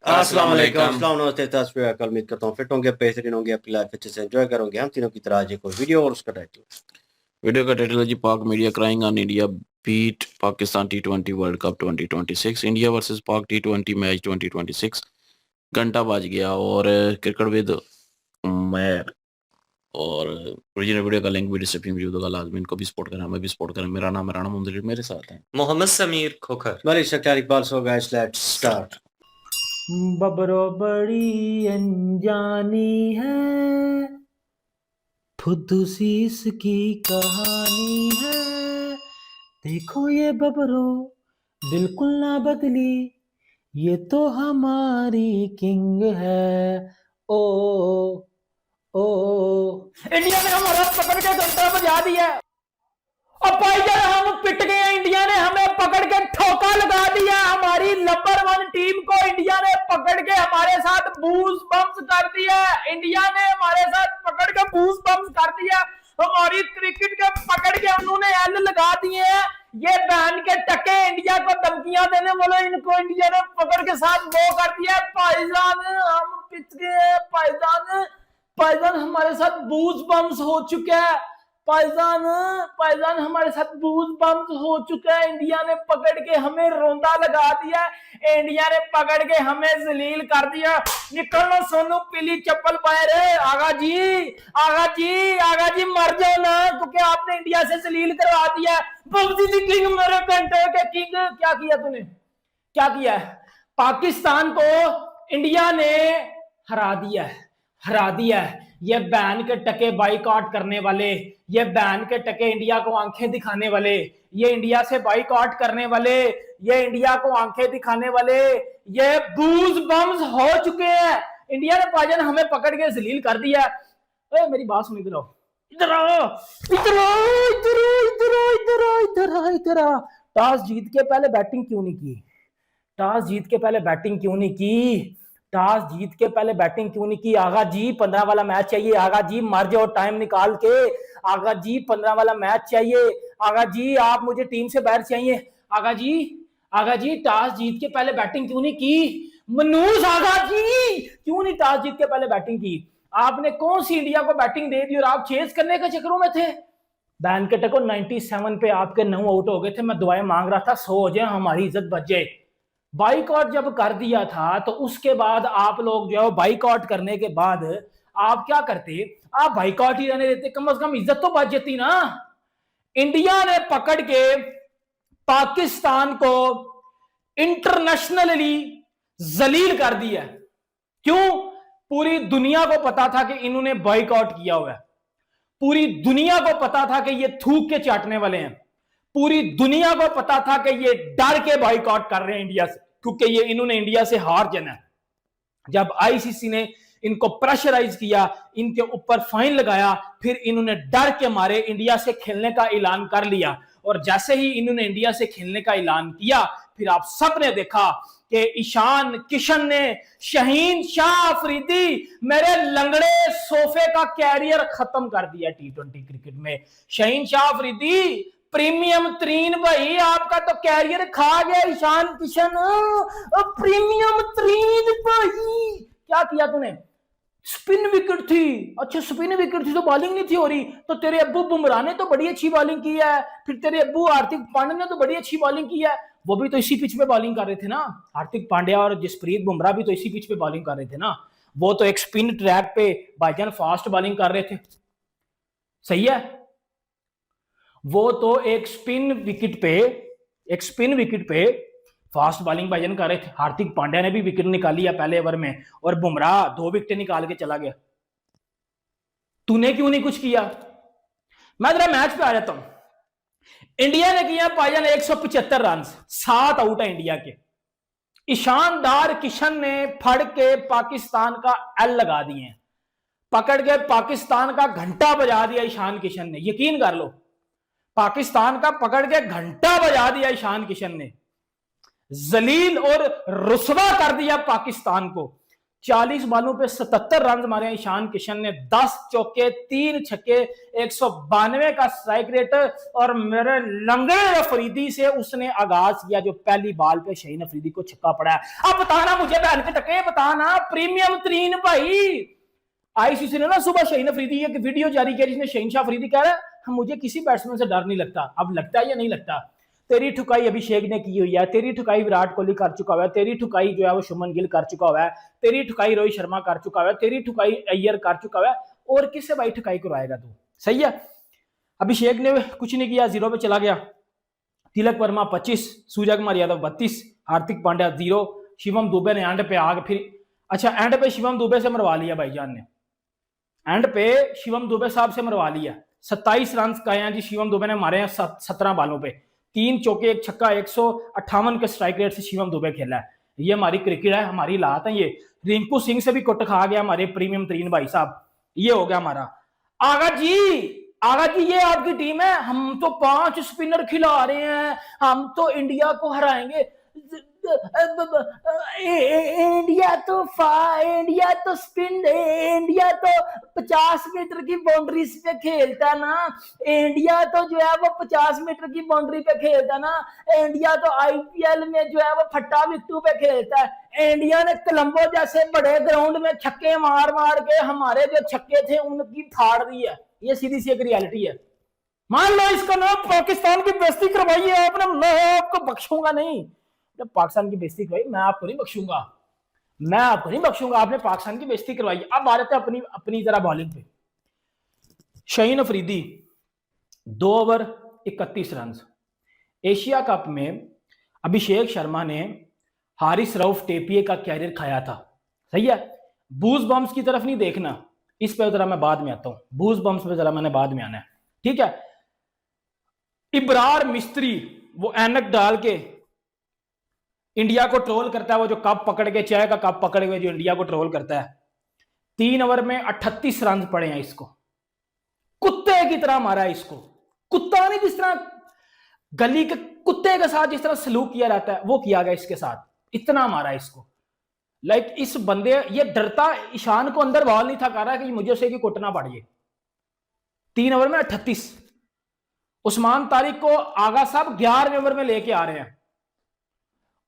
अस्सलाम अस्सलाम वालेकुम। वालेकुम, अस्सलाम नमस्ते, तस्वीर उम्मीद करता हूँ फिट होंगे, बेहतरीन होंगे, अपनी लाइफ अच्छे से एंजॉय करोगे। हम तीनों की तरह आज एक और वीडियो और उसका टाइटल। वीडियो का टाइटल है जी, Pak media crying on India beat Pakistan टी20 world cup 2026, India versus Pak टी20 मैच 2026। घंटा बज गया और क्रिकेट विद मैं और ओरिजिनल वीडियो का लिंक भी डिस्क्रिप्शन में मौजूद होगा। लाजमी इनको भी सपोर्ट करें, हमें भी सपोर्ट करें। मेरा नाम है राणा मुंदरी, मेरे साथ हैं मोहम्मद समीर खोखर। वेरी शक्तिशाली Iqbal. So guys, let's start. बबरो बड़ी अनजानी है, फुद्दूसी इसकी कहानी है। देखो ये बबरो बिल्कुल ना बदली, ये तो हमारी किंग है। ओ ओ इंडिया ने हमारा पकड़ के घंटा बजा दिया। और भाईजान हम पिट गए, इंडिया ने हमें पकड़ के ठोका लगा दिया। हमारी नंबर 1 टीम को इंडिया ने पकड़ के हमारे साथ बूस बम्स कर दिया। इंडिया ने हमारे साथ पकड़ के बूस बम्स कर दिया। हमारी क्रिकेट के पकड़ के उन्होंने एल लगा दिए हैं। ये बहन के टके इंडिया को धमकियां देने वाले, इनको इंडिया ने पकड़ के साथ वो कर दिया। भाईजान हम पिट गए। भाईजान हमारे साथ बूस बम्स हो चुका है। पाइजान हमारे साथ बूज बम्स हो चुका है। इंडिया ने पकड़ के हमें रोंदा लगा दिया। इंडिया ने पकड़ के हमें जलील कर दिया। निकलना सोनू, पीली चप्पल पाए रे। आगा जी मर जाओ ना, क्योंकि आपने इंडिया से जलील करवा दिया। बब्जी दी किंग, मेरे घंटे के किंग। क्या किया तूने? क्या किया? पाकिस्तान को इंडिया ने हरा दिया है। ये बैन के टके बाइकआउट करने वाले, ये बैन के टके इंडिया को आंखें दिखाने वाले, ये इंडिया से बाइकआउट करने वाले, ये इंडिया को आंखें दिखाने वाले, ये बूज बम्स हो चुके हैं। इंडिया ने पाजन हमें पकड़ के जलील कर दिया। ए, मेरी बात सुन, इधर आओ, इधर आओ, इधर आओ, इधर आओ, इधर आओ, इधर आओ, इधर आओ, इधर आओ। टॉस जीत के पहले बैटिंग क्यों नहीं की? टॉस जीत के पहले बैटिंग क्यों नहीं की? टॉस जीत के पहले बैटिंग क्यों नहीं की? आगा जी 15 वाला मैच चाहिए। आगा जी मर जाओ टाइम निकाल के। आगा जी 15 वाला मैच चाहिए। आगा जी आप मुझे टीम से बाहर चाहिए। आगा जी टॉस जीत के पहले बैटिंग क्यों नहीं की? मनूस आगा जी क्यों नहीं टॉस जीत के पहले बैटिंग की? आपने कौन सी इंडिया को बैटिंग दे दी और आप चेस करने के चक्करों में थे। बैन के टको 97 पे आपके 9 आउट हो गए थे। मैं दुआएं मांग रहा था 100 हो जाए, हमारी इज्जत बच जाए। बाइकआउट जब कर दिया था तो उसके बाद आप लोग जो है बाइकआउट करने के बाद आप क्या करते? आप बाइकआउट ही रहने देते, कम से कम इज्जत तो बच जाती ना। इंडिया ने पकड़ के पाकिस्तान को इंटरनेशनली जलील कर दिया। क्यों? पूरी दुनिया को पता था कि इन्होंने बाइकआउट किया हुआ है। पूरी दुनिया को पता था कि ये थूक के चाटने वाले हैं। पूरी दुनिया को पता था कि ये डर के बाइकआउट कर रहे हैं इंडिया से, क्योंकि ये इन्होंने इंडिया से हार जाना है। जब आईसीसी ने इनको प्रेशराइज किया, इनके ऊपर फाइन लगाया, फिर इन्होंने डर के मारे इंडिया से खेलने का ऐलान कर लिया। और जैसे ही इन्होंने इंडिया से खेलने का ऐलान किया, फिर आप सब ने देखा कि ईशान किशन ने, शहीन शाह अफरीदी, मेरे लंगड़े सोफे का कैरियर खत्म कर दिया टी20 क्रिकेट में। शहीन शाह अफरीदी प्रीमियम 3 भाई, आपका तो कैरियर खा गया ईशान किशन। प्रीमियम 3 भाई, क्या किया तूने? स्पिन विकेट थी। अच्छा स्पिन विकेट थी तो बॉलिंग नहीं थी हो रही, तो तेरे अब्बू बुमराह ने तो बड़ी अच्छी बॉलिंग की है, फिर तेरे अब्बू हार्दिक पांड्या ने तो बड़ी अच्छी बॉलिंग की है। वो भी तो इसी पिच पे बॉलिंग कर रहे थे ना। हार्दिक पांड्या और जसप्रीत बुमराह भी तो इसी पिच पे बॉलिंग कर रहे थे ना। वो तो एक स्पिन ट्रैक पे भाईजान फास्ट बॉलिंग कर रहे थे। सही है, वो तो एक स्पिन विकेट पे फास्ट बॉलिंग भाईजान कर रहे थे। हार्दिक पांड्या ने भी विकेट निकाली है पहले ओवर में, और बुमराह 2 विकेट निकाल के चला गया। तूने क्यों नहीं कुछ किया? मैं जरा मैच पे आ जाता हूं। इंडिया ने किया भाईजान 175 रन, 7 आउट है इंडिया के। ईशानदार किशन ने फड़ के पाकिस्तान का एल लगा दिए, पकड़ के पाकिस्तान का घंटा बजा दिया ईशान किशन ने। यकीन कर लो, पाकिस्तान का पकड़ के घंटा बजा दिया ईशान किशन ने। जलील और रुसवा कर दिया पाकिस्तान को। 40 बॉलों पे 77 रन मारे ईशान किशन ने, 10 चौके 3 छक्के, 192 का स्ट्राइक रेट। और मेरे लंगड़े अफरीदी से उसने आगाज किया जो पहली बॉल पे शाहीन अफरीदी को छक्का पड़ा है। अब बताना मुझे बहन के टके, बताना प्रीमियम तरीन भाई। आईसीसी ने ना सुबह शाहीन अफरीदी एक वीडियो जारी किया जिसमें शहीन शाह अफरीदी कह रहा है मुझे किसी बैट्समैन से डर नहीं लगता। अब लगता है या नहीं लगता? तेरी ठुकाई अभिषेक ने की हुई है, तेरी ठुकाई विराट कोहली कर चुका हुआ है, तेरी ठुकाई जो है वो शुभमन गिल कर चुका हुआ है, तेरी ठुकाई रोहित शर्मा कर चुका हुआ है, तेरी ठुकाई अय्यर कर चुका हुआ है, और किससे भाई ठुकाई करवाएगा तू? सही है। अभिषेक ने कुछ नहीं किया, 0 पे चला गया। तिलक वर्मा 25, सूर्य कुमार यादव 32, हार्दिक पांड्या 0, शिवम दुबे ने एंड पे आगे फिर अच्छा एंड पे शिवम दुबे से मरवा लिया भाईजान ने, एंड पे शिवम दुबे साहब से मरवा लिया। 27 रन का हैं जी शिवम दुबे ने मारे हैं 17 बॉलों पे, 3 चौके 1 छक्का, 158 के स्ट्राइक रेट से शिवम दुबे खेला है। ये हमारी क्रिकेट है, हमारी लात है। ये रिंकू सिंह से भी कुट खा गया हमारे प्रीमियम तरीन भाई साहब। ये हो गया हमारा आगा जी। आगा जी ये आपकी टीम है, हम तो 5 स्पिनर खिला रहे हैं, हम तो इंडिया को हराएंगे। इंडिया तो स्पिन, इंडिया तो 50 मीटर की बाउंड्री पे खेलता ना, इंडिया तो जो है वो 50 मीटर की बाउंड्री पे खेलता ना, इंडिया तो आईपीएल में जो है वो फट्टा बिट्टू पे खेलता है। इंडिया ने कोलंबो जैसे बड़े ग्राउंड में छक्के मार मार के हमारे जो छक्के थे उनकी फाड़ दी है। ये सीधी सी एक रियलिटी है। मान लो इसका नाम पाकिस्तान की बेइज्जती करवाई है आपने, मैं आपको बख्शूंगा नहीं। जब पाकिस्तान की बेइज्जती करवाई मैं आपको नहीं बख्शूंगा, मैं आपको नहीं बख्शूंगा। आपने पाकिस्तान की बेइज्जती करवाई। अब आ रहे थे अपनी जरा बॉलिंग पे। Shaheen Afridi 2 over 31 run. Asia cup में अभिषेक शर्मा ने हारिस रऊफ टेपिए का कैरियर खाया था। सही है। बूज बम्स की तरफ नहीं देखना, इस पे जरा मैं बाद में आता हूं। बूज बम्स पे जरा मैंने बाद में आना है, ठीक है। इब्रार मिस्त्री वो ऐनक डाल के इंडिया को ट्रोल करता है, वो जो कप पकड़ के, चाय का कप पकड़ के जो इंडिया को ट्रोल करता है। 3 ओवर में 38 रन पड़े हैं इसको, कुत्ते की तरह मारा है इसको। कुत्ता नहीं, जिस तरह गली के कुत्ते के साथ जिस तरह सलूक किया जाता है वो किया गया इसके साथ, इतना मारा इसको। लाइक इस बंदे, ये डरता ईशान को अंदर बॉल नहीं था कर रहा कि मुझे उसे कि कुटना पड़िए। 3 ओवर में 38। उस्मान तारिक को आगा साहब 11वें ओवर में लेके आ रहे हैं।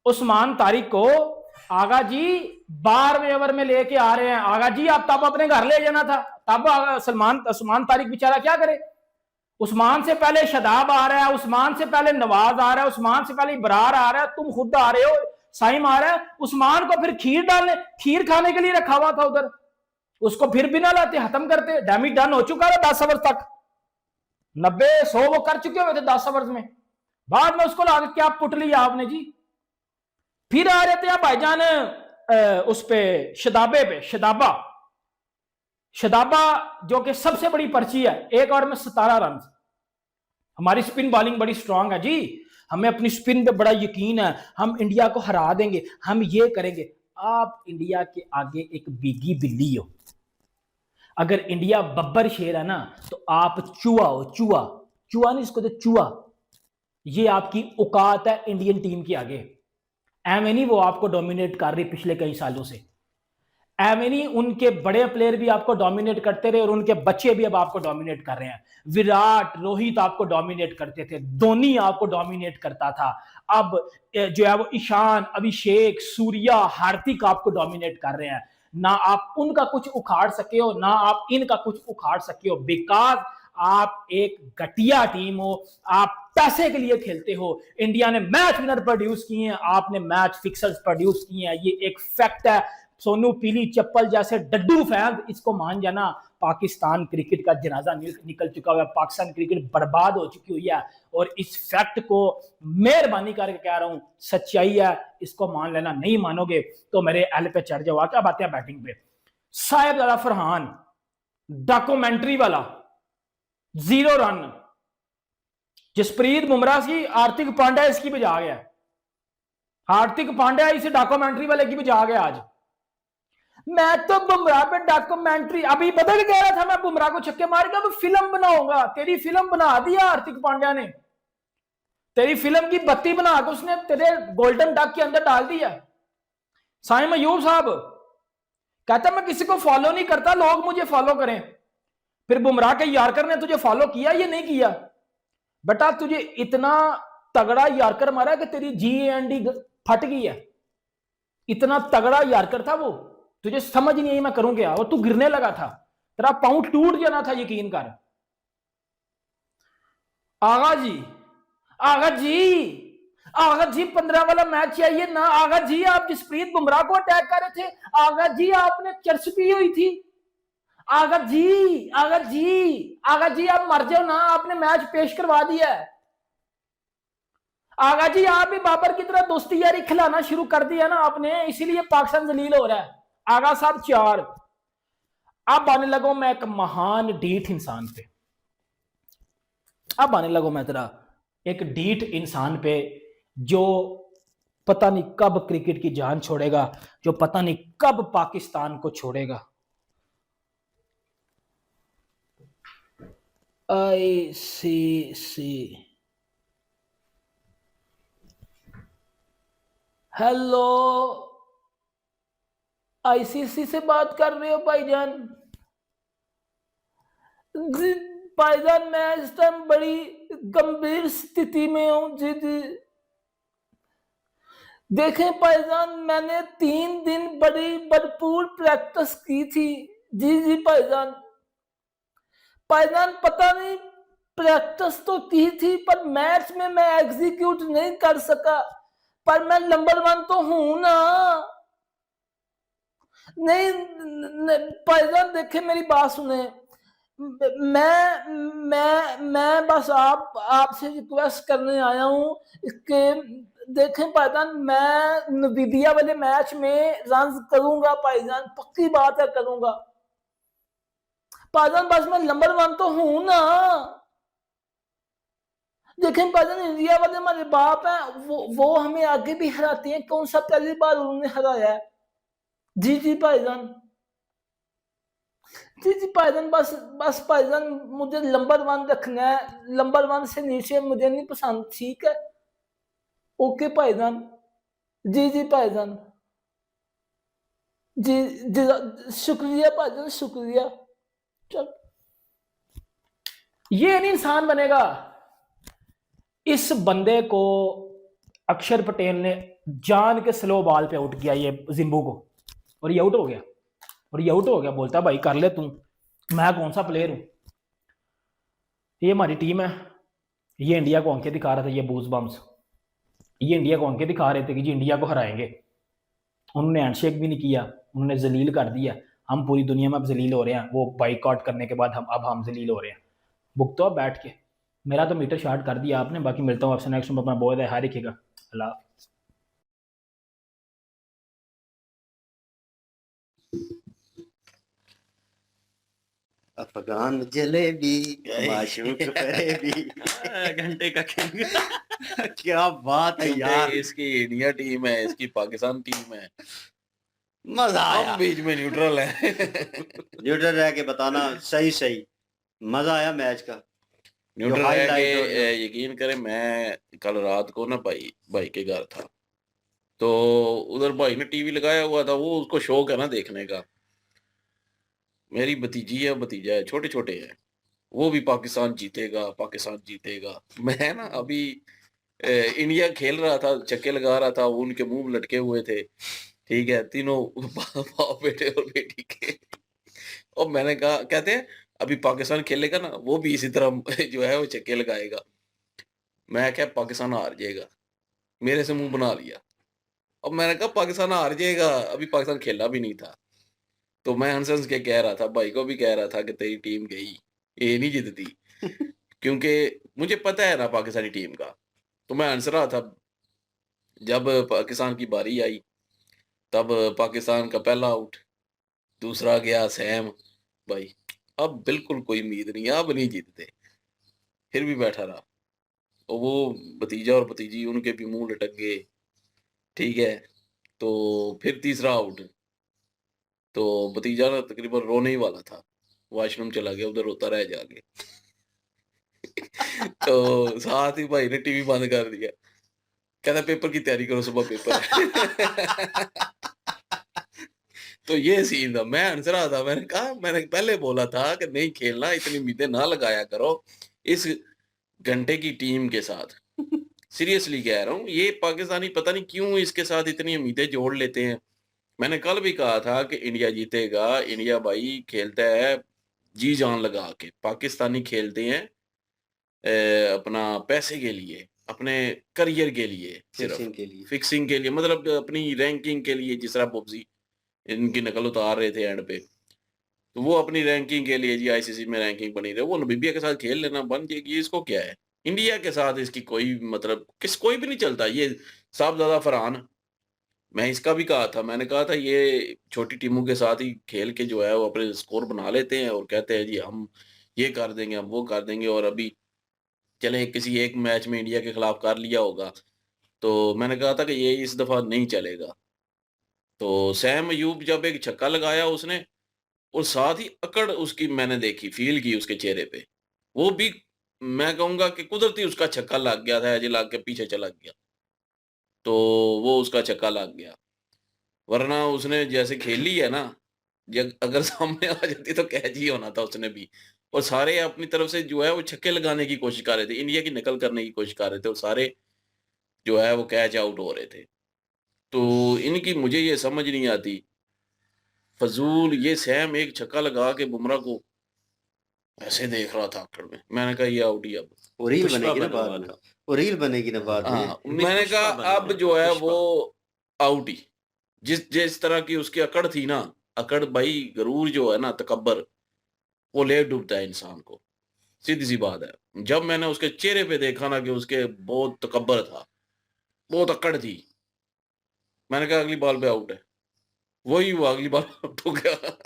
उस्मान तारिक को आगा जी 12वें ओवर में लेके आ रहे हैं। आगा जी आप तब अपने घर ले जाना था, तब उस्मान तारिक बेचारा क्या करे। उस्मान से पहले शदाब आ रहा है, उस्मान से पहले नवाज आ रहा है, उस्मान से पहले इब्रार आ रहा है, तुम खुद आ रहे हो, साइम आ रहा है। उस्मान को फिर खीर खाने के लिए रखा हुआ था उधर, उसको फिर बिना लाते खत्म करते। डैमेज डन हो चुका था 10 ओवर तक, 90-100 वो कर चुके हुए थे 10 ओवर में। बाद में उसको लाके क्या पुट लिया आपने जी। फिर आ रहे थे आप भाईजान उस पे शदाबे पे, शदाबा जो कि सबसे बड़ी पर्ची है। 1 ओवर में 17 रन। हमारी स्पिन बॉलिंग बड़ी स्ट्रांग है जी, हमें अपनी स्पिन पे बड़ा यकीन है, हम इंडिया को हरा देंगे, हम ये करेंगे। आप इंडिया के आगे एक बीगी बिल्ली हो। अगर इंडिया बब्बर शेर है ना तो आप चूहा हो, चूहा नहीं इसको, तो चूहा। ये आपकी औकात है इंडियन टीम के आगे। एम नहीं वो आपको डोमिनेट कर रही पिछले कई सालों से, एम नहीं उनके बड़े प्लेयर भी आपको डोमिनेट करते रहे और उनके बच्चे भी अब आपको डोमिनेट कर रहे हैं। विराट, रोहित आपको डोमिनेट करते थे, धोनी आपको डोमिनेट करता था, अब जो है वो ईशान, अभिषेक, सूर्या, हार्दिक आपको डोमिनेट कर रहे हैं। ना आप उनका कुछ उखाड़ सके हो, ना आप इनका कुछ उखाड़ सके हो, बिकॉज आप एक घटिया टीम हो, आप पैसे के लिए खेलते हो। इंडिया ने मैच विनर प्रोड्यूस किए हैं, आपने मैच फिक्सर्स प्रोड्यूस किए हैं, ये एक फैक्ट है। सोनू पीली चप्पल जैसे डड्डू फैन इसको मान जाना। पाकिस्तान क्रिकेट का जनाजा निकल चुका हुआ है, पाकिस्तान क्रिकेट बर्बाद हो चुकी हुई है, और इस फैक्ट को मेहरबानी करके कह रहा हूं, सच्चाई है, इसको मान लेना। नहीं मानोगे तो मेरे एल पे चढ़ जाओ। क्या बात है बैटिंग पे। साहिबजादा फरहान डॉक्यूमेंट्री वाला 0 रन। जसप्रीत बुमराह की हार्दिक पांड्या इसकी बजा गया, हार्दिक पांड्या इसे डॉक्यूमेंट्री वाले की बजा गया। आज मैं तो बुमराह पे डॉक्यूमेंट्री, अभी बदल कह रहा था मैं बुमराह को छक्के मारेगा तो फिल्म बनाऊंगा। तेरी फिल्म बना दिया हार्दिक पांड्या ने, तेरी फिल्म की बत्ती बना के उसने तेरे गोल्डन डक के अंदर डाल दिया। साइम अयूब साहब कहता मैं किसी को फॉलो नहीं करता, लोग मुझे फॉलो करें। फिर बुमराह के यार्कर ने तुझे फॉलो किया ये नहीं किया? बेटा तुझे इतना तगड़ा यार्कर मारा कि तेरी GAND फट गई है। इतना तगड़ा यार्कर था वो, तुझे समझ नहीं आई मैं करूं क्या, और तू गिरने लगा था, तेरा पांव टूट जाना था, यकीन कर। आगा जी, आगा जी, आगा जी 15 वाला मैच चाहिए ना। आगा जी आप जसप्रीत बुमराह को अटैक कर रहे थे। आगा जी आपने चर्च पी हुई थी। आगा जी, आगा जी, आगा जी आप मर जाओ ना, आपने मैच पेश करवा दिया है। आगा जी आप भी बाबर की तरह दोस्ती यारी खिलाना शुरू कर दिया ना आपने, इसीलिए पाकिस्तान जलील हो रहा है। आगा साहब 4। अब आने लगो मैं एक महान डीठ इंसान पे, अब आने लगो मैं तेरा एक डीठ इंसान पे जो पता नहीं कब क्रिकेट की जान छोड़ेगा, जो पता नहीं कब पाकिस्तान को छोड़ेगा। ICC, हेलो, ICC से बात कर रहे हो भाईजान? जी भाईजान मैं इस टाइम बड़ी गंभीर स्थिति में हूं। जी जी देखें भाईजान, मैंने 3 दिन बड़ी भरपूर प्रैक्टिस की थी। जी जी भाईजान, भाईजान पता नहीं प्रैक्टिस तो की थी पर मैच में मैं एग्जीक्यूट नहीं कर सका, पर मैं नंबर 1 तो हूं ना। नहीं भाईजान देखे मेरी बात सुने, मैं बस आपसे रिक्वेस्ट करने आया हूं कि देखें भाईजान, मैं नवीदिया वाले मैच में रन करूंगा भाईजान, पक्की बात है करूंगा भाईजान, बस मैं नंबर 1 तो हूं ना। देखें भाईजान इंडिया वाले हमारे बाप हैं, वो हमें आगे भी हराते हैं, कौन सा पहली बार उन्होंने हराया है? जी जी भाईजान, जी जी भाईजान, बस बस भाईजान मुझे नंबर 1 रखना है, नंबर 1 से नीचे मुझे नहीं पसंद, ठीक है? ओके भाईजान, जी जी भाईजान, जी जी शुक्रिया भाईजान, शुक्रिया। चल ये नहीं इंसान बनेगा। इस बंदे को अक्षर पटेल ने जान के स्लो बॉल पे आउट किया ये जिम्बू को, और ये आउट हो गया, और ये आउट हो गया। बोलता भाई कर ले तू, मैं कौन सा प्लेयर हूं? ये हमारी टीम है, ये इंडिया को अंके दिखा रहा था, ये बूज बम्स, ये इंडिया को अंके दिखा रहे थे कि जी इंडिया को हराएंगे। उन्होंने हैंडशेक भी नहीं किया, उन्होंने जलील कर दिया। हम पूरी दुनिया में अब जलील हो रहे हैं, वो बाइकआउट करने के बाद हम जलील हो रहे हैं। भुगतो अब बैठ के, मेरा तो मीटर शार्ट कर दिया आपने। बाकी मिलता हूँ आपसे नेक्स्ट में, अपना बहुत है, हाय रखिएगा, अल्लाह। अफगान जलेबी माशूक फरेबी घंटे का किंग। क्या बात है यार, इसकी इंडिया टीम है, इसकी पाकिस्तान टीम है, मजा आया। हम बीच में न्यूट्रल है। न्यूट्रल रह के बताना, सही सही मजा आया मैच का। न्यूट्रल रह के यकीन करें, मैं कल रात को ना भाई के घर था, तो उधर भाई ने टीवी लगाया हुआ था, वो उसको शौक है ना देखने का। मेरी भतीजी है, भतीजा है, छोटे छोटे हैं, वो भी पाकिस्तान जीतेगा, पाकिस्तान जीतेगा। मैं ना अभी इंडिया खेल रहा था, छक्के लगा रहा था, वो उनके मुंह लटके हुए थे, ठीक है, तीनों बाप बेटे और बेटी के। और मैंने कहा, कहते हैं अभी पाकिस्तान खेलेगा ना, वो भी इसी तरह जो है वो छक्के लगाएगा। मैं क्या, पाकिस्तान हार जाएगा, मेरे से मुंह बना लिया। अब मैंने कहा पाकिस्तान हार जाएगा, अभी पाकिस्तान खेला भी नहीं था। तो मैं हंस हंस के कह रहा था, भाई को भी कह रहा था कि तेरी टीम गई, ये नहीं जीतती। क्योंकि मुझे पता है ना पाकिस्तानी टीम का। तो मैं हंस रहा था। जब पाकिस्तान की बारी आई, तब पाकिस्तान का पहला आउट, दूसरा गया सैम भाई, अब बिल्कुल कोई उम्मीद नहीं है, अब नहीं जीतते। फिर भी बैठा रहा, और वो भतीजा और भतीजी उनके भी मुंह लटक गए, ठीक है। तो फिर तीसरा आउट, तो भतीजा ना तकरीबन रोने ही वाला था, वॉशरूम चला गया, उधर रोता रह जाके। तो साथ ही भाई ने टीवी बंद कर दिया, कहता पेपर की तैयारी करो, सुबह पेपर है। तो ये सीन था, मैं हंस रहा था, मैंने पहले बोला था कि नहीं खेलना, इतनी उम्मीदें ना लगाया करो इस घंटे की टीम के साथ। सीरियसली कह रहा हूँ, ये पाकिस्तानी पता नहीं क्यों इसके साथ इतनी उम्मीदें जोड़ लेते हैं। मैंने कल भी कहा था कि इंडिया जीतेगा, इंडिया भाई खेलता है जी जान लगा के, पाकिस्तानी खेलते हैं अपना पैसे के लिए, अपने करियर के लिए, सिर्फ फिक्सिंग के लिए। फिक्सिंग के लिए, मतलब अपनी रैंकिंग के लिए, जिस तरह पबजी इनकी नकल उतार रहे थे एंड पे, तो वो अपनी रैंकिंग के लिए जी आईसीसी में रैंकिंग बनी रहे, वो नमीबिया के साथ खेल लेना बन जाएगी, इसको क्या है। इंडिया के साथ इसकी कोई मतलब कोई भी नहीं चलता। ये साहबजादा फरहान, मैं इसका भी कहा था, मैंने कहा था ये छोटी टीमों के साथ ही खेल के जो है वो अपने स्कोर बना लेते हैं और कहते हैं जी हम ये कर देंगे, हम वो कर देंगे, और अभी चले किसी एक मैच में इंडिया के खिलाफ कर लिया होगा। तो मैंने कहा था कि ये इस दफा नहीं चलेगा। तो सैम अयूब जब एक छक्का लगाया उसने, और साथ ही अकड़ उसकी मैंने देखी, फील की उसके चेहरे पे, वो भी मैं कहूंगा कि कुदरती उसका छक्का लग गया था, ऐसे लग के पीछे चला गया, तो वो उसका छक्का लग गया। वरना उसने जैसे खेली है ना, अगर सामने आ जाती तो कैच ही होना था उसने भी। और सारे अपनी तरफ से जो है वो छक्के लगाने की कोशिश कर रहे थे, इंडिया की नकल करने की कोशिश कर रहे थे, और सारे जो है वो कैच आउट हो रहे थे। तो इनकी मुझे ये समझ नहीं आती, फजूल ये सैम एक छक्का लगा के बुमराह को ऐसे देख रहा था आखिर में, मैंने कहा ये आउट ही अब। वो रील पुष्पा बनेगी ना बना बाद हुआ में, था। वो रील बनेगी ना बाद में। हाँ, नहीं, मैंने पुष्पा कहा बना अब हुआ जो था, है पुष्पा। वो आउट ही, जिस जिस तरह की उसकी अकड़ थी ना, अकड़ भाई, गरूर जो है ना, तकब्बर, वो ले डूबता है इंसान को, सीधी सी बात है। जब मैंने उसके चेहरे पे देखा ना कि उसके बहुत तकब्बर था, बहुत अकड़ थी, मैंने कहा अगली बॉल पे आउट है, वही हुआ, अगली बॉल आउट हो गया।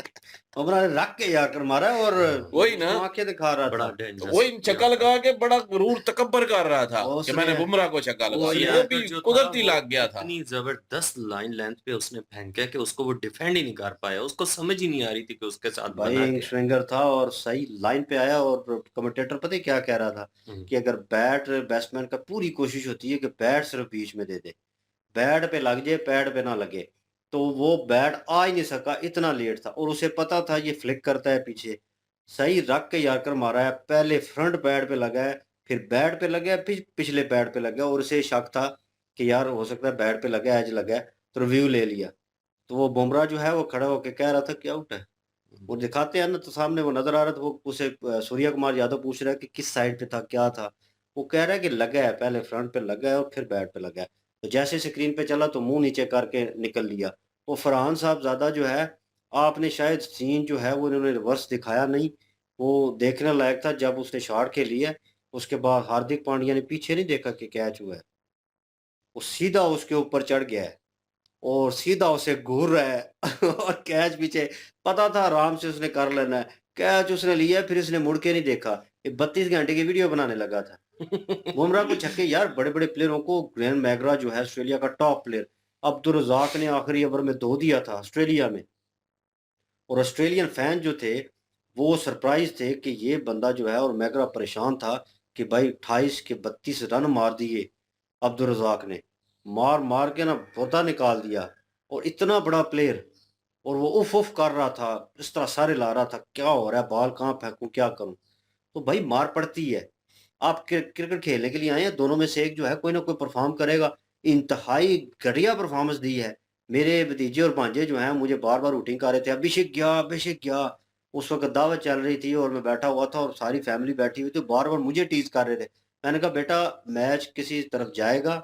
उमरान ने रख के यार कर मारा और वही ना, उसको आंखें दिखा रहा बड़ा था। डेंजरस वही छक्का लगा के बड़ा गरूर तकब्बर कर रहा था और कि उसने मैंने बुमराह को छक्का लगा वो दिया, उसने वो एंकर भी जो था कुदरती वो लग गया था। इतनी जबरदस्त लाइन लेंथ पे उसने फेंका कि उसको वो डिफेंड ही नहीं कर पाया, उसको समझ ही नहीं आ रही थी कि उसके साथ भाई बना यंग क्या है। स्विंगर था और सही लाइन पे आया, और कमेंटेटर पता है क्या कह रहा था हम्म, कि अगर बैट, बैट्समैन का पूरी कोशिश होती है कि बैट सिर्फ बीच में दे दे, बैट पे लग जाए, पैड पे ना लगे, तो वो बैट आ ही नहीं सका, इतना लेट था, और उसे पता था ये फ्लिक करता है पीछे, सही रख के यार्कर मारा है, पहले फ्रंट पैड पे लगा है, फिर बैट पे लगा है, फिर पिछले पैड पे लगा है, और उसे शक था कि यार हो सकता है बैट पे लगा है, एज लगा है, तो रिव्यू ले लिया। तो वो बुमराह जो है वो खड़ा होकर कह रहा था कि आउट है। वो दिखाते हैं ना तो सामने वो नजर आ रहा था, वो उसे सूर्या कुमार यादव पूछ रहा है कि किस साइड पे था, क्या था, वो कह रहा है कि लगा है, पहले फ्रंट पे लगा है और फिर बैट पे लगा है। तो जैसे स्क्रीन पे चला तो मुंह नीचे करके निकल लिया। वो फरहान साहब ज्यादा जो है, आपने शायद सीन जो है वो इन्होंने रिवर्स दिखाया नहीं, वो देखने लायक था जब उसने शॉट खेली है। उसके बाद हार्दिक पांड्या ने पीछे नहीं देखा कि कैच हुआ है, वो सीधा उसके ऊपर चढ़ गया है और सीधा उसे घूर रहा है और कैच पीछे, पता था आराम से उसने कर लेना है, कैच उसने लिया, फिर उसने मुड़ के नहीं देखा, ये 32 घंटे की वीडियो बनाने लगा था। बुमराह को छक्के यार, बड़े बड़े प्लेयरों को, ग्लेन मैगरा जो है ऑस्ट्रेलिया का टॉप प्लेयर, अब्दुल रजाक ने आखिरी ओवर में 2 दिया था ऑस्ट्रेलिया में, और ऑस्ट्रेलियन फैन जो थे वो सरप्राइज थे कि ये बंदा जो है, और मैगरा परेशान था कि भाई 28 के 32 रन मार दिए अब्दुल रजाक ने, मार मार के ना बोता निकाल दिया, और इतना बड़ा प्लेयर, और वो उफ उफ कर रहा था, इस तरह सारे ला रहा था, क्या हो रहा है, बॉल कहाँ फेंकूं, क्या करूं। तो भाई मार पड़ती है, आप क्रिकेट खेलने के लिए आए हैं, दोनों में से एक जो है कोई ना कोई परफॉर्म करेगा। इंतहाई घटिया परफॉर्मेंस दी है। मेरे भतीजे और भांजे जो हैं मुझे बार बार रूटिंग कर रहे थे, अभिषेक गया, अभिषेक गया। उस वक्त दावत चल रही थी और मैं बैठा हुआ था और सारी फैमिली बैठी हुई थी, बार बार मुझे टीज कर रहे थे। मैंने कहा बेटा मैच किसी तरफ जाएगा,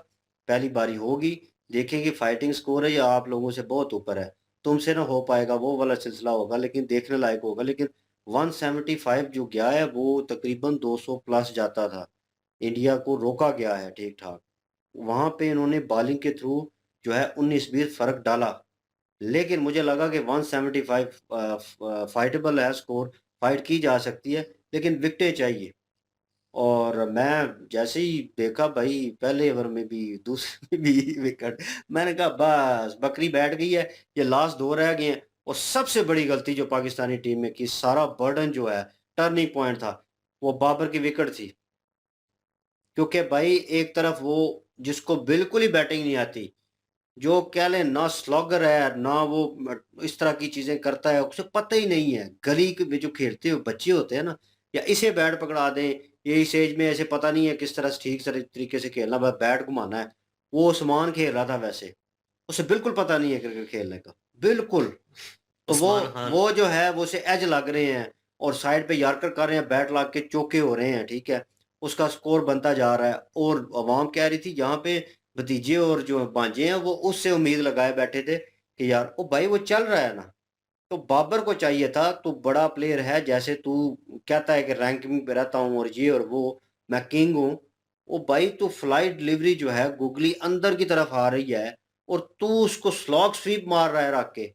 पहली बारी होगी, देखेंगे फाइटिंग स्कोर है या आप लोगों से बहुत ऊपर है, तुमसे ना हो पाएगा, वो वाला सिलसिला होगा, लेकिन देखने लायक होगा। लेकिन 175 जो गया है वो तकरीबन 200 प्लस जाता था, इंडिया को रोका गया है ठीक ठाक। वहां पे इन्होंने बॉलिंग के थ्रू जो है 19-20 फर्क डाला, लेकिन मुझे लगा कि 175 फाइटेबल है स्कोर, फाइट की जा सकती है, लेकिन विकेटें चाहिए। और मैं जैसे ही देखा भाई पहले ओवर में भी दूसरे में भी विकेट, मैंने कहा बस बकरी बैठ गई है, ये लास्ट 2 रह गए हैं। और सबसे बड़ी गलती जो पाकिस्तानी टीम में की, सारा बर्डन जो है, टर्निंग पॉइंट था, वो बाबर की विकेट थी। क्योंकि भाई एक तरफ वो जिसको बिल्कुल ही बैटिंग नहीं आती, जो कह लें ना स्लॉगर है ना वो इस तरह की चीजें करता है, उसे पता ही नहीं है। गली के में जो खेलते हुए बच्चे होते हैं ना, या इसे बैट पकड़ा दें, ये इस एज में ऐसे पता नहीं है किस तरह से ठीक तरीके से खेलना, बस बैट घुमाना है। वो उस्मान खेल रहा था वैसे, उसे बिल्कुल पता नहीं है क्रिकेट खेलने का, बिल्कुल। तो वो उस्मान हाँ वो जो है वो उसे एज लग रहे हैं और साइड पे यॉर्कर कर रहे हैं, बैट लग के चौके हो रहे हैं, ठीक है। उसका स्कोर बनता जा रहा है और अवाम कह रही थी यहाँ पे भतीजे और जो भांजे हैं वो उससे उम्मीद लगाए बैठे थे कि यार ओ भाई वो चल रहा है ना। तो बाबर को चाहिए था, तू बड़ा प्लेयर है, जैसे तू कहता है कि रैंकिंग पे रहता हूँ और ये और वो, मैं किंग हूँ। ओ भाई तू फ्लाइट डिलीवरी जो है गुगली अंदर की तरफ आ रही है और तू उसको स्लॉग स्वीप मार रहा है रख के।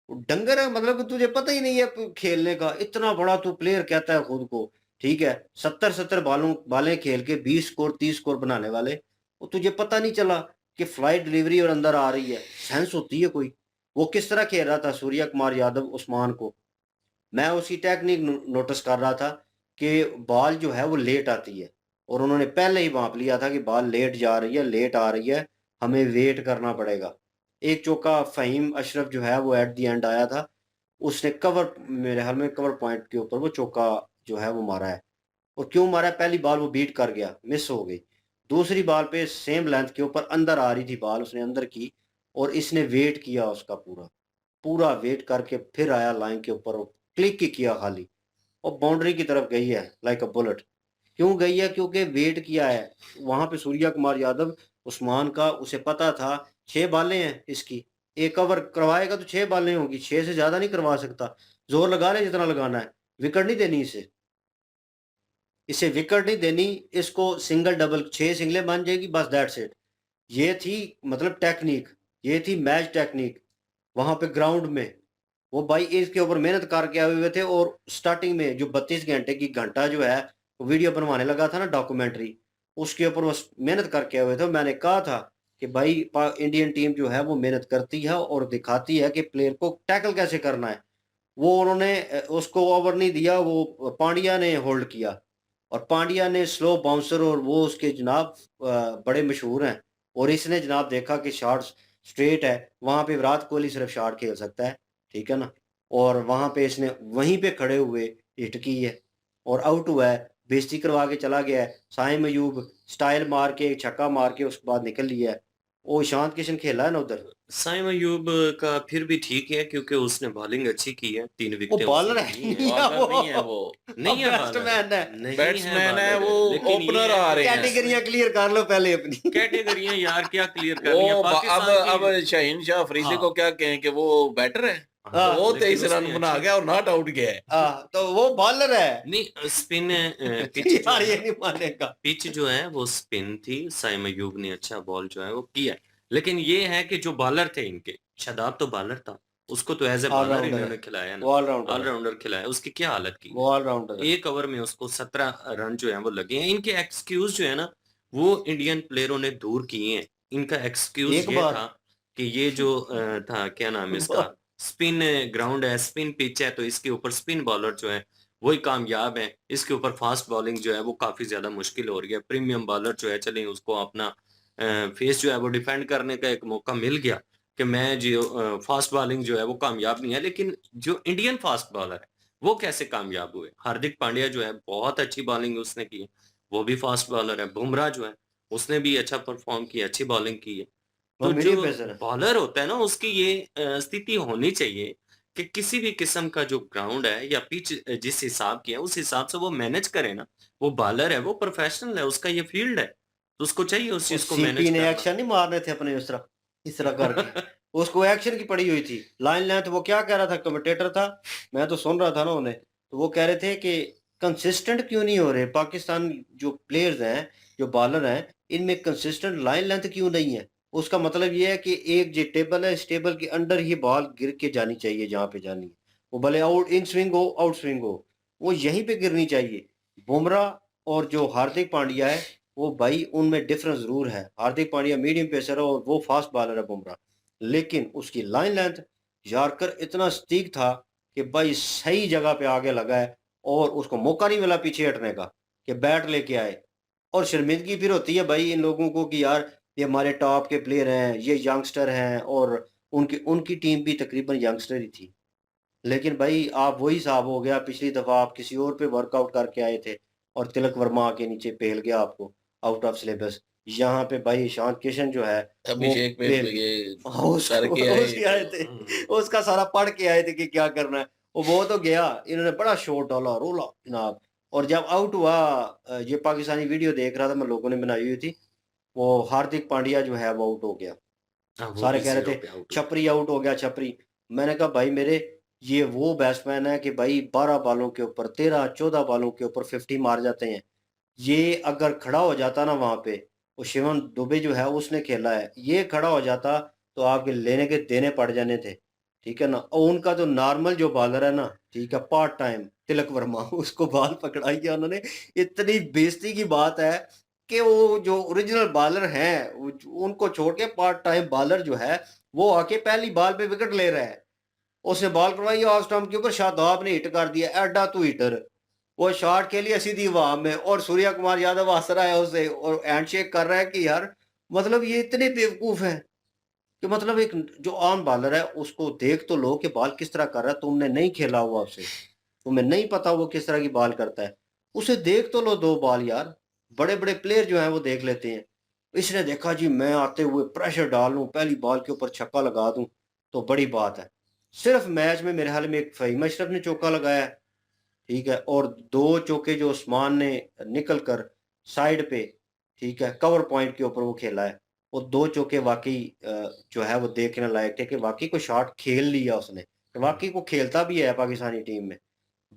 डंगर है, मतलब कि तुझे पता ही नहीं है खेलने का। इतना बड़ा तू प्लेयर कहता है खुद को, ठीक है, 70 बालों बालें खेल के 20 स्कोर 30 स्कोर बनाने वाले, वो तुझे पता नहीं चला कि फ्लाइट डिलीवरी और अंदर आ रही है। सेंस होती है कोई? वो किस तरह खेल रहा था सूर्या कुमार यादव उस्मान को। मैं उसकी टेक्निक नोटिस कर रहा था कि बॉल जो है वो लेट आती है, और उन्होंने पहले ही भांप लिया था कि बॉल लेट जा रही है, लेट आ रही है, हमें वेट करना पड़ेगा। एक चौका फ़हीम अशरफ जो है वो एट द एंड आया था, उसने कवर, मेरे ख्याल में कवर पॉइंट के ऊपर वो चौका जो है वो मारा है। और क्यों मारा है? पहली बॉल वो बीट कर गया, मिस हो गई। दूसरी बॉल पे सेम लेंथ के ऊपर अंदर आ रही थी बॉल, उसने अंदर की और इसने वेट किया उसका पूरा पूरा वेट करके फिर आया लाइन के ऊपर और क्लिक ही किया खाली, और बाउंड्री की तरफ गई है लाइक अ बुलेट। क्यों गई है? क्योंकि वेट किया है वहां पे सूर्या कुमार यादव उस्मान का। उसे पता था 6 बालें हैं इसकी, एक ओवर करवाएगा तो 6 बालें होंगी, 6 से ज्यादा नहीं करवा सकता। जोर लगा ले जितना लगाना है, विकेट नहीं देनी इसे, इसे विकेट नहीं देनी। इसको सिंगल डबल 6 सिंगलें बन जाएगी, बस दैट्स इट। ये थी मतलब टेक्निक, ये थी मैच टेक्निक वहां पे ग्राउंड में। वो भाई इसके ऊपर मेहनत करके आए हुए थे, और स्टार्टिंग में जो 32 घंटे की घंटा जो है वीडियो बनवाने लगा था ना, डॉक्यूमेंट्री, उसके ऊपर वो मेहनत करके आए हुए थे। मैंने कहा था कि भाई इंडियन टीम जो है वो मेहनत करती है और दिखाती है कि प्लेयर को टैकल कैसे करना है। वो उन्होंने उसको ओवर नहीं दिया, वो पांड्या ने होल्ड किया, और पांड्या ने स्लो बाउंसर, और वो उसके जनाब बड़े मशहूर हैं। और इसने जनाब देखा कि शॉट स्ट्रेट है, वहां पे विराट कोहली सिर्फ शॉट खेल सकता है, ठीक है ना। और वहां पे इसने वहीं पे खड़े हुए हिट की है और आउट हुआ है, बेइज्जती करवा के चला गया है। साइम अयूब स्टाइल मार के छक्का मार के उसके बाद निकल लिया है। वो ईशांत किशन खेला है ना उधर, साइम अयूब का फिर भी ठीक है क्योंकि उसने बॉलिंग अच्छी की है, 3 वो विकेटें बॉलर उसने है ली हैं। नहीं है बॉलर नहीं है वो वो, नहीं है बॉलर, बैट्समैन है। नहीं है बैट्समैन है बॉलर, वो, लेकिन ये ओपनर है आ कि रहे हैं। कैटेगरियां क्लियर कर लो पहले अपनी। कैटेगरियां यार क्या क्लियर वो करनी है अब पाकिस्तान की। अब शाहीन शाह अफरीदी हाँ को क्या कहें कि वो बैटर है, हाँ, वो लेकिन 23 उसने रन बना अच्छी गया और नॉट आउट गया है। तो वो बॉलर है। नहीं स्पिन पिच जो यार ये है, नहीं मानेगा। पिच जो है वो स्पिन थी। साइम अयूब ने अच्छा बॉल जो है वो किया, लेकिन ये है कि जो बॉलर थे इनके, शादाब तो बॉलर था, उसको तो एज ए बॉलर ऑलराउंडर है, इन्होंने खिलाया ना, वो ऑलराउंडर है, ऑलराउंडर खिलाया। उसकी क्या हालत की वो है, ऑलराउंडर है। एक ओवर में उसको 17 रन जो है वो लगे हैं। इनके एक्सक्यूज जो है ना वो इंडियन प्लेयरों ने दूर किए हैं। इनका एक्सक्यूज एक ये बार था कि ये जो था क्या नाम है इसका, स्पिन ग्राउंड है, स्पिन पिच है, तो इसके ऊपर स्पिन बॉलर जो है वही कामयाब है। इसके ऊपर फास्ट बॉलिंग जो है वो काफी ज्यादा मुश्किल हो रही है। प्रीमियम बॉलर जो है चले उसको अपना फेस जो है वो डिफेंड करने का एक मौका मिल गया कि मैं जो फास्ट बॉलिंग जो है वो कामयाब नहीं है। लेकिन जो इंडियन फास्ट बॉलर है वो कैसे कामयाब हुए? हार्दिक पांड्या जो है बहुत अच्छी बॉलिंग उसने की है, वो भी फास्ट बॉलर है। बुमराह जो है उसने भी अच्छा परफॉर्म किया, अच्छी बॉलिंग की है। वो तो जो मीडियम पेसर है। बॉलर होता है ना उसकी ये स्थिति होनी चाहिए कि किसी भी किस्म का जो ग्राउंड है या पिच जिस हिसाब की है उस हिसाब से वो मैनेज करे ना। वो बॉलर है, वो प्रोफेशनल है, उसका ये फील्ड है, तो उसको चाहिए उस वो चीज को सीपी मैनेज ने करना। एक्शन नहीं मारने थे अपने इस तरह करके, उसको एक्शन की पड़ी हुई थी। लाइन लेंथ वो क्या कह रहा था, कमेंटेटर था, मैं तो सुन रहा था ना उन्हें, तो वो कह रहे थे कि कंसिस्टेंट क्यों नहीं हो रहे पाकिस्तान जो प्लेयर्स हैं, जो बॉलर हैं, इनमें कंसिस्टेंट लाइन लेंथ क्यों नहीं है। उसका मतलब ये है कि एक जो टेबल है, इस टेबल के अंडर ही बॉल गिर के जानी चाहिए जहां पे जानी है। वो भले आउट इन स्विंग हो आउट स्विंग हो, वो यहीं पे गिरनी चाहिए। बुमराह और जो हार्दिक पांड्या है, वो भाई उनमें डिफरेंस जरूर है। हार्दिक पांड्या मीडियम पेसर है और वो फास्ट बॉलर है बुमराह, लेकिन उसकी लाइन लेंथ, यार्कर इतना सटीक था कि भाई सही जगह पे आगे लगा है और उसको मौका नहीं मिला पीछे हटने का कि बैट लेके आए। और शर्मिंदगी फिर होती है भाई इन लोगों को कि यार ये हमारे टॉप के प्लेयर हैं, ये यंगस्टर हैं, और उनकी उनकी टीम भी तकरीबन यंगस्टर ही थी। लेकिन भाई आप वही हिसाब हो गया, पिछली दफ़ा आप किसी और पे वर्कआउट करके आए थे और तिलक वर्मा के नीचे पेल गया आपको आउट ऑफ सिलेबस। यहाँ पे भाई ईशान किशन जो है वो अभिषेक पे पेल ये उसके करके आए। उसके आए थे, उसका सारा पढ़ के आए थे कि क्या करना है। वो तो गया, इन्होंने बड़ा शॉट डाला, रोला जनाब। और जब आउट हुआ, ये पाकिस्तानी वीडियो देख रहा था मैं, लोगों ने बनाई हुई थी, वो हार्दिक पांड्या जो है वो आउट हो गया। हाँ, वो सारे भी कह रहे 0 थे पे आउट हो छपरी आउट हो गया, छपरी। मैंने कहा भाई मेरे, ये वो बैट्समैन है कि भाई 12 बालों के ऊपर 13-14 बालों के ऊपर 50 मार जाते हैं। ये अगर खड़ा हो जाता ना वहां पे, वो शिवम दुबे जो है उसने खेला है, ये खड़ा हो जाता तो आपके लेने के देने पड़ जाने थे, ठीक है ना। और उनका जो नॉर्मल जो बॉलर है ना, ठीक है, पार्ट टाइम तिलक वर्मा, उसको बॉल पकड़ाई है उन्होंने। इतनी बेइज्जती की बात है कि वो जो ओरिजिनल बॉलर हैं उनको छोड़ के पार्ट टाइम बॉलर जो है वो आके पहली बॉल पे विकेट ले रहा है। उसने बॉल करवाई ऑफ स्टंप के ऊपर, शादाब ने हिट कर दिया, एडा तू हिटर। वो शॉट के लिए सीधी हवा में, और सूर्या कुमार यादव हंस रहा है उसे और हैंडशेक कर रहा है कि यार मतलब ये इतने बेवकूफ हैं कि मतलब एक जो ऑन बॉलर है उसको देख तो लो कि बॉल किस तरह कर रहा है। तुमने नहीं खेला हुआ उससे, तुम्हें नहीं पता वो किस तरह की बॉल करता है, उसे देख तो लो दो बॉल यार। बड़े बड़े प्लेयर जो हैं वो देख लेते हैं। इसने देखा जी मैं आते हुए प्रेशर डाल लूं, पहली बॉल के ऊपर छक्का लगा दूं तो बड़ी बात है। सिर्फ मैच में मेरे हाल में एक फहीम अशरफ ने चौका लगाया है, ठीक है, और 2 चौके जो उस्मान ने निकल कर साइड पे, ठीक है, कवर पॉइंट के ऊपर वो खेला है। वो 2 चौके वाक़ई जो है वो देखने लायक थे कि वाक़ई कोई शॉट खेल लिया उसने, वाक़ई को खेलता भी है पाकिस्तानी टीम में।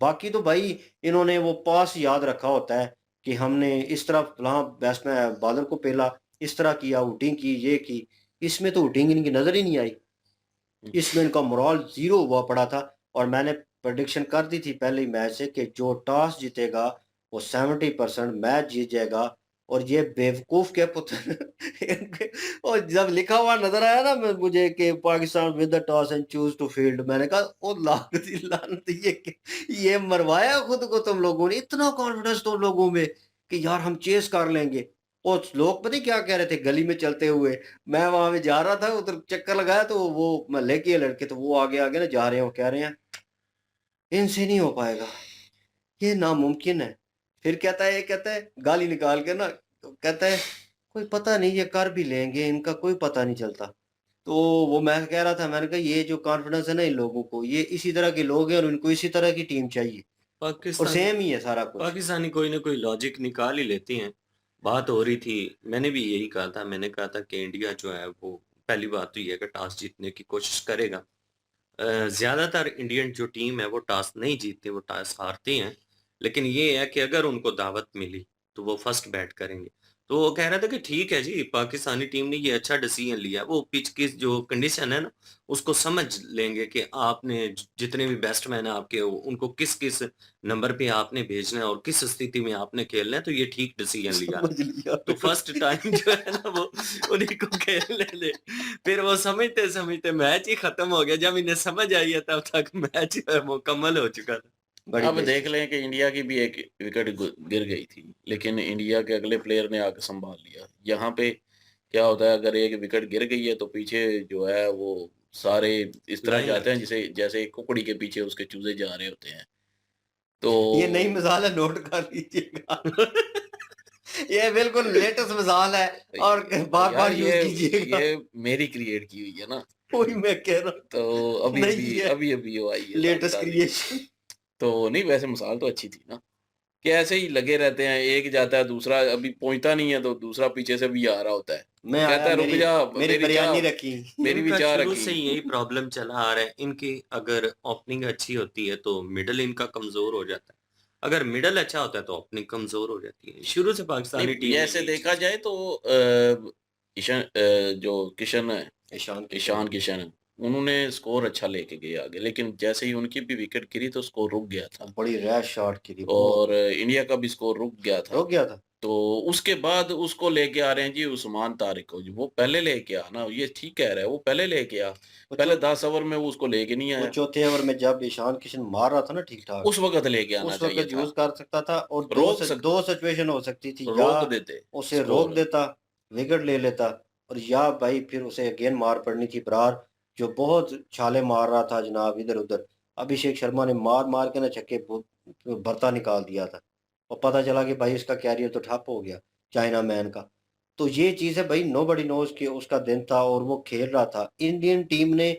बाकी तो भाई इन्होंने वो पास याद रखा होता है कि हमने इस तरह फलां बैट्समैन बॉलर को पेला, इस तरह किया, हुटिंग की, ये की। इसमें तो हुटिंग इनकी नज़र ही नहीं आई। इसमें इनका मोरल ज़ीरो हुआ पड़ा था। और मैंने प्रेडिक्शन कर दी थी पहले ही मैच से कि जो टॉस जीतेगा वो 70% मैच जीत जाएगा। और ये बेवकूफ़ के पुत्र इनके, और जब लिखा हुआ नज़र आया ना मुझे कि Pakistan win the toss and choose to field, मैंने कहा ओ लानती लानती, ये मरवाया खुद को तुम लोगों ने, इतना कॉन्फिडेंस तुम लोगों में कि यार हम चेस कर लेंगे। और लोग पता है क्या कह रहे थे गली में चलते हुए, मैं वहां पे जा रहा था उधर चक्कर लगाया तो वो महल्ले के लड़के तो वो आगे आगे ना जा रहे हैं, वो कह रहे हैं इनसे नहीं हो पाएगा, ये नामुमकिन है। फिर कहता है, ये कहता है गाली निकाल के ना, तो कहता है कोई पता नहीं ये कर भी लेंगे, इनका कोई पता नहीं चलता। तो वो मैं कह रहा था, मैंने कहा ये जो कॉन्फिडेंस है ना इन लोगों को, ये इसी तरह के लोग हैं और इनको इसी तरह की टीम चाहिए। और पाकिस्तानी सेम ही है सारा कुछ। पाकिस्तानी कोई ना कोई लॉजिक निकाल ही लेती हैं। बात हो रही थी, मैंने भी यही कहा था, मैंने कहा था कि इंडिया जो है वो पहली बात तो ये है कि टॉस जीतने की कोशिश करेगा। ज़्यादातर इंडियन जो टीम है वो टॉस नहीं जीतती, वो टॉस हारती हैं। लेकिन ये है कि अगर उनको दावत मिली तो वो फर्स्ट बैट करेंगे। तो वो कह रहा था कि ठीक है जी, पाकिस्तानी टीम ने ये अच्छा डिसीजन लिया। वो पिच की जो कंडीशन है ना, उसको समझ लेंगे कि आपने जितने भी बैट्समैन हैं आपके, उनको किस-किस नंबर पे आपने भेजना है और किस स्थिति में आपने खेलना है, तो ये ठीक डिसीजन लिया है। समझ लिया। तो फर्स्ट टाइम जो है ना वो उन्हीं को खेलने दे। फिर वो समझते-समझते मैच ही खत्म हो गया। जब इन्हें समझ आई है तब तक मैच जो है मुकम्मल हो चुका था। बड़ी अब बेइज्जती। देख लें कि इंडिया की भी एक विकेट गिर गई थी, लेकिन इंडिया के अगले प्लेयर ने आके संभाल लिया। यहाँ पे क्या होता है, अगर एक विकेट गिर गई है तो पीछे जो है वो सारे इस तरह लाइन जाते हैं लगती है। जैसे जैसे एक कुकड़ी के पीछे उसके चूजे जा रहे होते हैं। तो ये नई मिसाल है, नोट कर लीजिएगा। ये बिल्कुल लेटेस्ट मिसाल है और बार यार बार यूज कीजिएगा। ये मेरी क्रिएट की हुई है ना, वही मैं कह रहा तो हूँ, अभी नहीं अभी है अभी अभी वो आई है लेटेस्ट ताज़ी। क्रिएशन। तो नहीं, वैसे मिसाल तो अच्छी थी ना, कि ऐसे ही लगे रहते हैं, एक जाता है दूसरा अभी पहुंचता नहीं है तो दूसरा पीछे से भी आ रहा होता है, तो मैं कहता आया, है रुक मेरी जा, मेरी मेरी बिरयानी चाह रखी। मेरी भी इनका चाह शुरू रखी। से यही प्रॉब्लम चला आ रहा है। इनकी अगर ओपनिंग अच्छी होती है तो मिडल इनका कमजोर हो जाता है। अगर मिडल अच्छा होता है तो ओपनिंग कमजोर हो जाती है। शुरू से पाकिस्तानी नहीं, टीम में ऐसे यही देखा चीज है। जाए तो जो किशन है, ईशान किशन। ईशान किशन, उन्होंने स्कोर अच्छा लेके गए आगे, लेकिन जैसे ही उनकी भी विकेट गिरी तो स्कोर रुक गया था, बड़ी रैश शॉट की थी बहुत। और इंडिया का भी स्कोर रुक गया था। रुक गया था। तो उसके बाद उसको लेके आ रहे हैं जी उस्मान तारिक को जी, वो पहले लेके आ ना, ये ठीक कह रहा है, वो पहले लेके आ, वो पहले चौ 10 ओवर में वो उसको लेके नहीं वो आया, चौथे ओवर में जब ईशान किशन मार रहा था ना ठीक ठाक, उस वक्त लेके आना उस चाहिए वक्त था, यूज कर सकता था। और रोक सक दो सिचुएशन हो सकती थी, या रोक देते उसे रोक स्कोर। देता, विकेट ले लेता, और या भाई फिर उसे अगेन मार पड़नी थी बरार, जो बहुत छाले मार रहा था जनाब इधर उधर। अभिषेक शर्मा ने मार मार के ना छक्के भरता निकाल दिया था, और पता चला कि भाई उसका कैरियर तो ठप हो गया चाइना मैन का। तो ये चीज़ है भाई, नो बडी नोज कि उसका दिन था और वो खेल रहा था। इंडियन टीम ने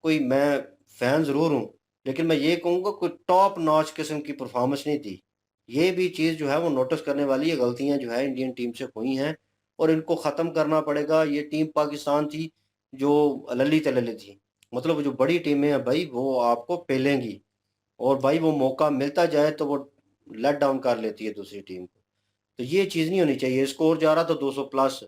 कोई, मैं फैन ज़रूर हूँ, लेकिन मैं ये कहूँगा कोई टॉप नॉच किस्म की परफॉर्मेंस नहीं दी। ये भी चीज़ जो है वो नोटिस करने वाली है, गलतियाँ जो है इंडियन टीम से हुई हैं और इनको ख़त्म करना पड़ेगा। ये टीम पाकिस्तान थी जो लली तलली थी, मतलब जो बड़ी टीमें हैं भाई वो आपको पेलेंगी, और भाई वो मौका मिलता जाए तो वो लेट डाउन कर लेती है दूसरी टीम को। तो ये चीज़ नहीं होनी चाहिए। स्कोर जा रहा था 200 प्लस,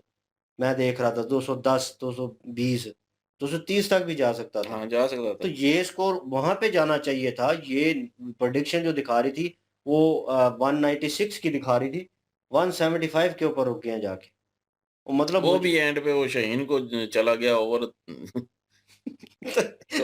मैं देख रहा था 210, 220, 230 तक भी जा सकता था। हाँ, जा सकता तो था। ये स्कोर वहां पे जाना चाहिए था। ये प्रोडिक्शन जो दिखा रही थी वो 196 की दिखा रही थी, 175 के ऊपर रुक गए हैं जाके। वो मतलब वो मुझे भी एंड पे वो शाहीन को चला गया ओवर तो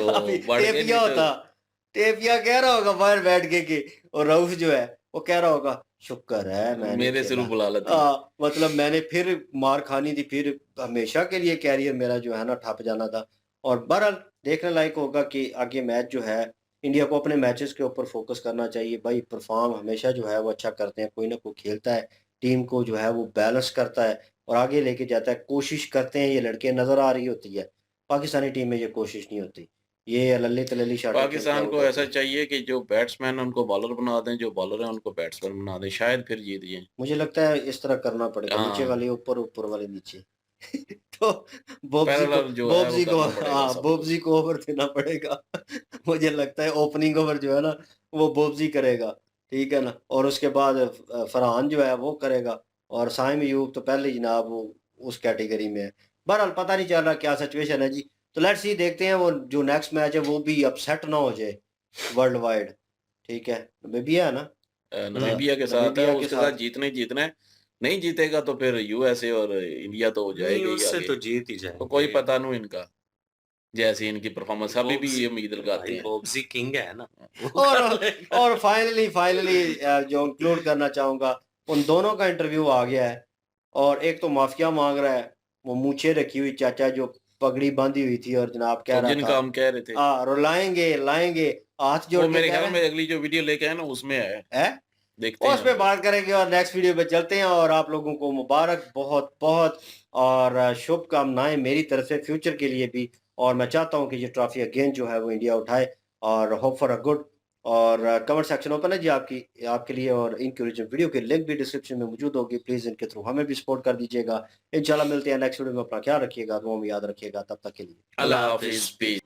अभी बढ़ गए, टेपिया नहीं तो होता, टेपिया कह रहा होगा बाहर बैठ के और रऊफ जो है वो कह रहा होगा शुक्र है मैंने मेरे सिर खेला। बुला लेती। मतलब मैंने फिर मार खानी थी, फिर हमेशा के लिए कैरियर मेरा जो है ना ठप जाना था। और बहरहाल देखने लायक होगा कि आगे मैच जो है, इंडिया को अपने मैचेस के ऊपर फोकस करना चाहिए भाई। परफॉर्म हमेशा जो है वो अच्छा करते हैं, कोई ना कोई खेलता है, टीम को जो है वो बैलेंस करता है और आगे लेके जाता है। कोशिश करते हैं ये लड़के, नजर आ रही होती है। पाकिस्तानी टीम में ये कोशिश नहीं होती, ये लल्ली तलल्ली शाटे खेल के पाकिस्तान आउट को होते ऐसा हैं। चाहिए कि जो बैट्समैन उनको बॉलर बना दें, जो बॉलर है उनको बैट्समैन बना दें, शायद फिर जीत जाए। मुझे लगता है इस तरह करना पड़ेगा, नीचे हाँ, वाले ऊपर, ऊपर वाले नीचे। तो बोब्जी को, पैरेलल जो है वो बोब्जी को, करना पड़ेगा हाँ सब कुछ। बोब्जी को ओवर देना पड़ेगा। मुझे लगता है ओपनिंग ओवर जो है ना वो बोब्जी करेगा, ठीक है ना, और उसके बाद फरहान जो है वो करेगा, और साइम अयूब तो पहले ही जनाब वो उस कैटेगरी में है। बहरहाल पता नहीं चल रहा क्या सिचुएशन है जी। तो लेट्स सी, देखते हैं वो जो नेक्स्ट मैच है वो भी अपसेट ना हो जाए वर्ल्ड वाइड। ठीक है, नामीबिया है ना, नामीबिया के साथ है, नामीबिया के उसके साथ साथ। जीतना ही जीतना है। नहीं जीतेगा तो फिर यूएसए और इंडिया तो हो नहीं, जाएगा ही उससे आगे। तो जीत ही तो कोई जाएंगे। पता नहीं इनका, जैसी इनकी परफॉर्मेंस अभी भी बोब्स ये उम्मीद लगाते भाई हैं। बोब्सी किंग है ना, वो और कर लेगा। और फाइनली फाइनली जो इंक्लूड करना चाहूंगा, उन दोनों का इंटरव्यू आ गया है। और एक तो माफिया मांग रहा है, वो मूछे रखी हुई चाचा जो पगड़ी बांधी हुई थी, और जनाब कह तो रहा जिनका था हम कह रहे थे, रुलाएंगे लाएंगे, हाथ जोड़ वो के मेरे कह ख्याल रहा में अगली जो वीडियो लेके आए ना उसमें है। है। देखते हैं उस पे वो। बात करेंगे और नेक्स्ट वीडियो पे चलते हैं। और आप लोगों को मुबारक बहुत बहुत, और शुभकामनाएं मेरी तरफ से फ्यूचर के लिए भी। और मैं चाहता हूं कि ये ट्रॉफी अगेन जो है वो इंडिया उठाए, और होप फॉर अ गुड। और कमेंट सेक्शन ओपन है जी आपकी, आपके लिए। और इनकी ओरिजिनल वीडियो की लिंक भी डिस्क्रिप्शन में मौजूद होगी, प्लीज़ इनके थ्रू हमें भी सपोर्ट कर दीजिएगा। इंशाल्लाह मिलते हैं नेक्स्ट वीडियो में। अपना ख्याल रखिएगा, दुआ में याद रखिएगा। तब तक के लिए अल्लाह अल्लाह हाफिज। हाफिज, पीस।